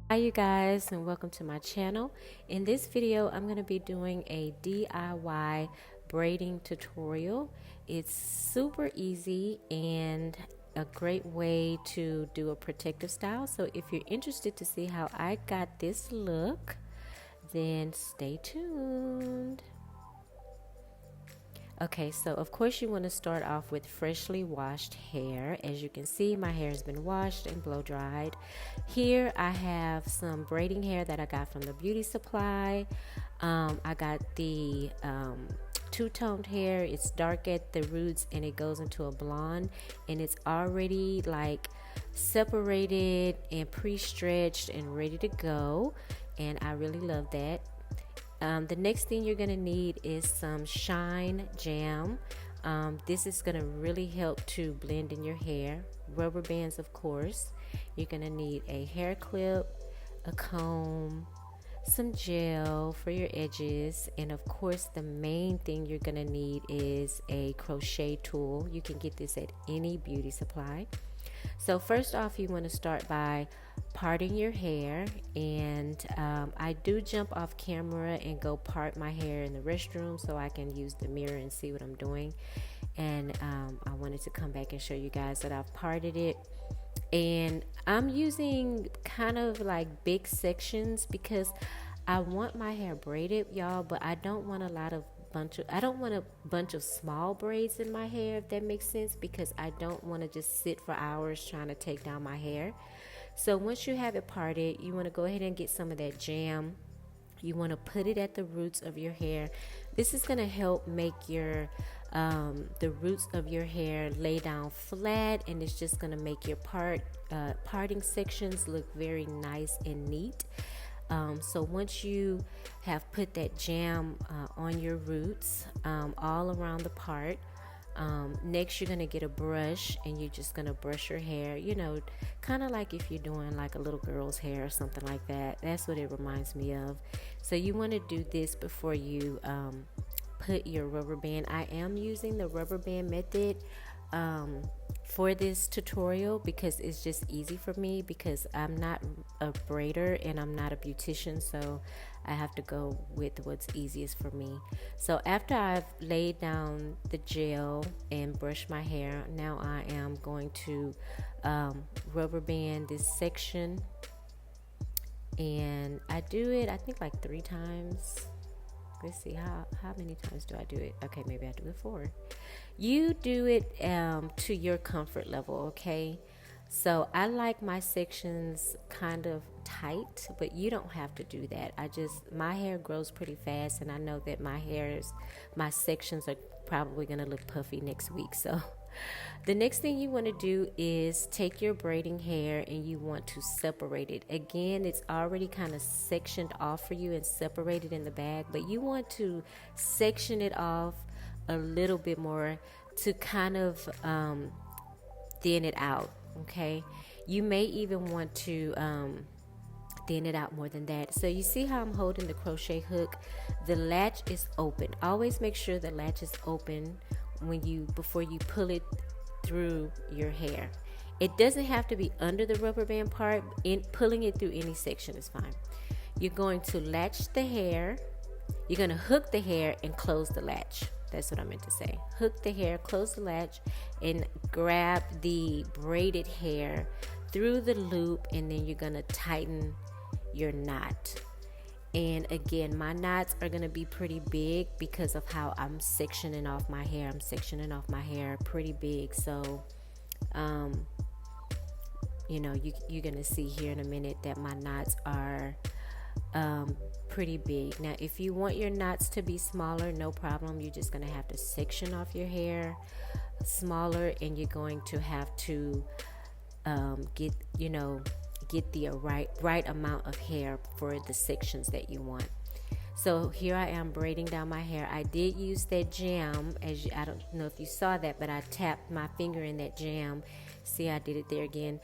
Hi you guys, and welcome to my channel. In this video I'm going to be doing a DIY braiding tutorial. It's super easy and a great way to do a protective style. So if you're interested to see how I got this look, then stay tuned. Okay, so of course you want to start off with freshly washed hair. As you can see, my hair has been washed and blow dried. Here I have some braiding hair that I got from the beauty supply. I got the two-toned hair. It's dark at the roots and it goes into a blonde, and it's already like separated and pre-stretched and ready to go, and I really love that. The next thing you're going to need is some shine jam. This is going to really help to blend in your hair. Rubber bands, of course. You're going to need a hair clip, a comb, some gel for your edges, and of course the main thing you're going to need is a crochet tool. You can get this at any beauty supply. So first off, you want to start by parting your hair, and I do jump off camera and go part my hair in the restroom so I can use the mirror and see what I'm doing. And I wanted to come back and show you guys that I've parted it, and I'm using kind of like big sections because I want my hair braided, y'all, but I don't want I don't want a bunch of small braids in my hair, if that makes sense, because I don't want to just sit for hours trying to take down my hair. So once you have it parted, you want to go ahead and get some of that jam. You want to put it at the roots of your hair. This is going to help make your the roots of your hair lay down flat, and it's just going to make your parting sections look very nice and neat. So once you have put that jam on your roots all around the part, next you're going to get a brush and you're just going to brush your hair, kind of like if you're doing like a little girl's hair or something like that. That's what it reminds me of. So you want to do this before you put your rubber band. I am using the rubber band method for this tutorial because it's just easy for me, because I'm not a braider and I'm not a beautician, so I have to go with what's easiest for me. So after I've laid down the gel and brushed my hair, now I am going to rubber band this section, and I do it I think like 3 times. Let's see, how many times do I do it? Okay, maybe I do it 4. You do it to your comfort level, okay? So I like my sections kind of tight, but you don't have to do that. My hair grows pretty fast, and I know that my sections are probably going to look puffy next week. So the next thing you want to do is take your braiding hair and you want to separate it. Again, it's already kind of sectioned off for you and separated in the bag, but you want to section it off a little bit more to kind of thin it out, okay? You may even want to thin it out more than that. So you see how I'm holding the crochet hook? The latch is open. Always make sure the latch is open before you pull it through your hair. It doesn't have to be under the rubber band part. Pulling it through any section is fine. You're going to latch the hair. You're going to hook the hair and close the latch. That's what I meant to say. Hook the hair, close the latch, and grab the braided hair through the loop, and then you're going to tighten your knot. And again, my knots are going to be pretty big because of how I'm sectioning off my hair. I'm sectioning off my hair pretty big. So, you're going to see here in a minute that my knots are pretty big. Now, if you want your knots to be smaller, no problem. You're just going to have to section off your hair smaller, and you're going to have to get the right amount of hair for the sections that you want. So here I am braiding down my hair. I did use that jam, I don't know if you saw that, but I tapped my finger in that jam. See, I did it there again.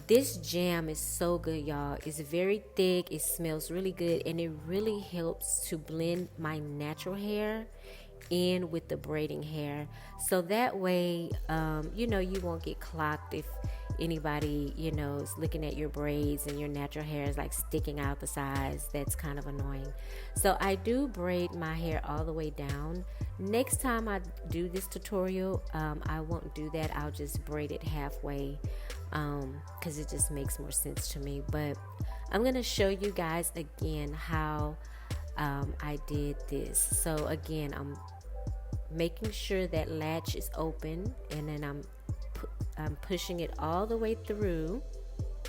This jam is so good, y'all. It's very thick, it smells really good, and it really helps to blend my natural hair in with the braiding hair, so that way you won't get clogged anybody, you know, is looking at your braids and your natural hair is like sticking out the sides. That's kind of annoying. So I do braid my hair all the way down. Next time I do this tutorial, I won't do that. I'll just braid it halfway, because it just makes more sense to me. But I'm going to show you guys again how I did this. So again, I'm making sure that latch is open, and then I'm pushing it all the way through.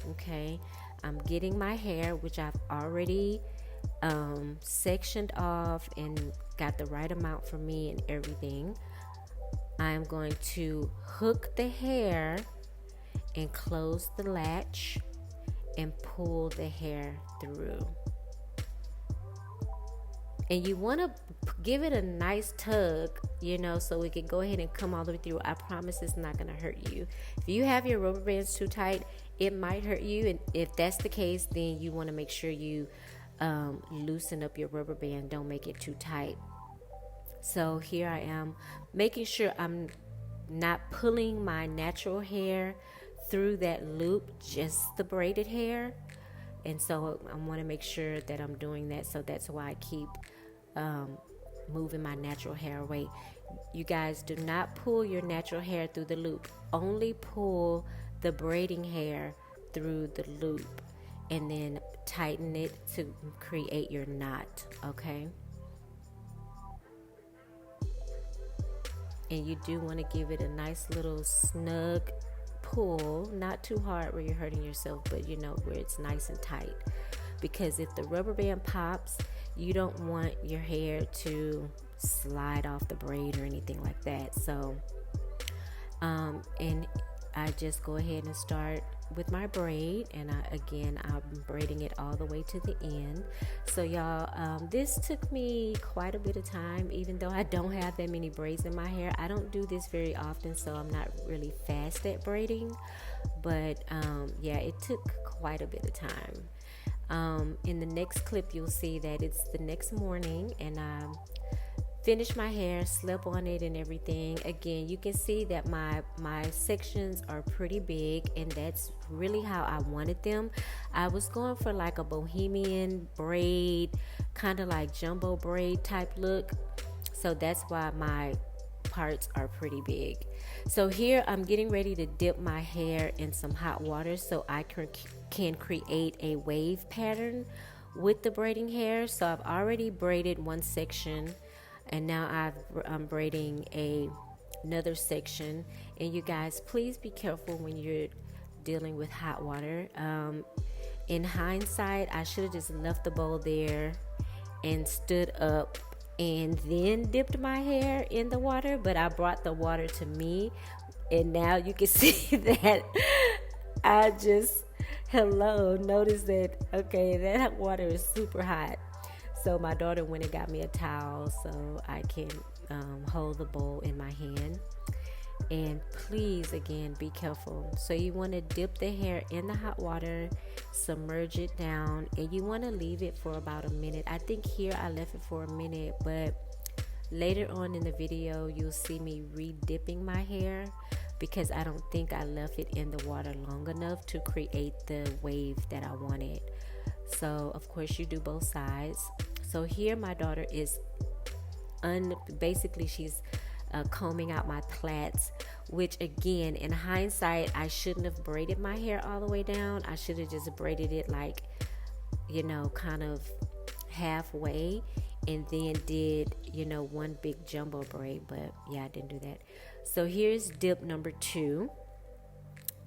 Okay, I'm getting my hair, which I've already sectioned off and got the right amount for me and everything. I'm going to hook the hair and close the latch and pull the hair through. And you want to give it a nice tug, you know, so it can go ahead and come all the way through. I promise it's not going to hurt you. If you have your rubber bands too tight, it might hurt you. And if that's the case, then you want to make sure you loosen up your rubber band. Don't make it too tight. So here I am making sure I'm not pulling my natural hair through that loop, just the braided hair. And so I want to make sure that I'm doing that. So that's why I keep moving my natural hair away. You guys, do not pull your natural hair through the loop. Only pull the braiding hair through the loop, and then tighten it to create your knot. Okay. And you do want to give it a nice little snug pull, not too hard where you're hurting yourself, but you know, where it's nice and tight. Because if the rubber band pops, you don't want your hair to slide off the braid or anything like that. So and I just go ahead and start with my braid, and I'm braiding it all the way to the end. So y'all, this took me quite a bit of time, even though I don't have that many braids in my hair. I don't do this very often, so I'm not really fast at braiding, but yeah, it took quite a bit of time. In the next clip, you'll see that it's the next morning, and finished my hair, slept on it and everything. Again, you can see that my sections are pretty big, and that's really how I wanted them. I was going for like a bohemian braid, kind of like jumbo braid type look. So that's why my parts are pretty big. So here I'm getting ready to dip my hair in some hot water so I can create a wave pattern with the braiding hair. So I've already braided one section, and now I'm braiding another section. And you guys, please be careful when you're dealing with hot water. In hindsight, I should have just left the bowl there and stood up and then dipped my hair in the water, but I brought the water to me, and now you can see that I just, notice that, okay, that water is super hot. So my daughter went and got me a towel so I can hold the bowl in my hand. And please, again, be careful. So you want to dip the hair in the hot water, submerge it down, and you want to leave it for about a minute. I think here I left it for a minute, but later on in the video, you'll see me re-dipping my hair because I don't think I left it in the water long enough to create the wave that I wanted. So, of course, you do both sides. So here my daughter is basically she's combing out my plaits, which again, in hindsight, I shouldn't have braided my hair all the way down. I should have just braided it like, you know, kind of halfway, and then did, you know, one big jumbo braid. But yeah, I didn't do that. So here's dip number 2.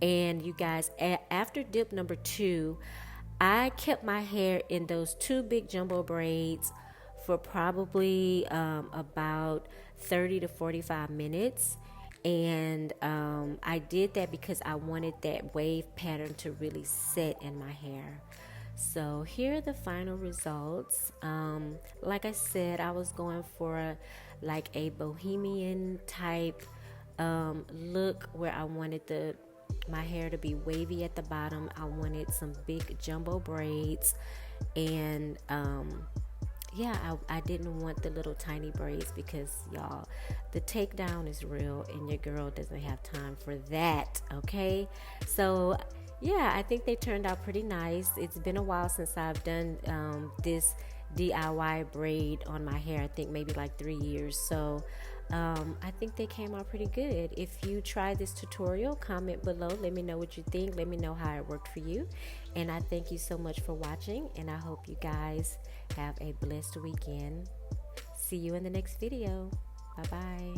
And you guys, after dip number 2, I kept my hair in those 2 big jumbo braids for probably about 30 to 45 minutes. And I did that because I wanted that wave pattern to really set in my hair. So here are the final results. Like I said, I was going for like a bohemian type look where I wanted my hair to be wavy at the bottom. I wanted some big jumbo braids, and yeah, I didn't want the little tiny braids because y'all, the takedown is real and your girl doesn't have time for that, okay? So yeah, I think they turned out pretty nice. It's been a while since I've done this DIY braid on my hair. I think maybe like 3 years. So I think they came out pretty good. If you try this tutorial, comment below. Let me know what you think. Let me know how it worked for you. And I thank you so much for watching. And I hope you guys have a blessed weekend. See you in the next video. Bye bye.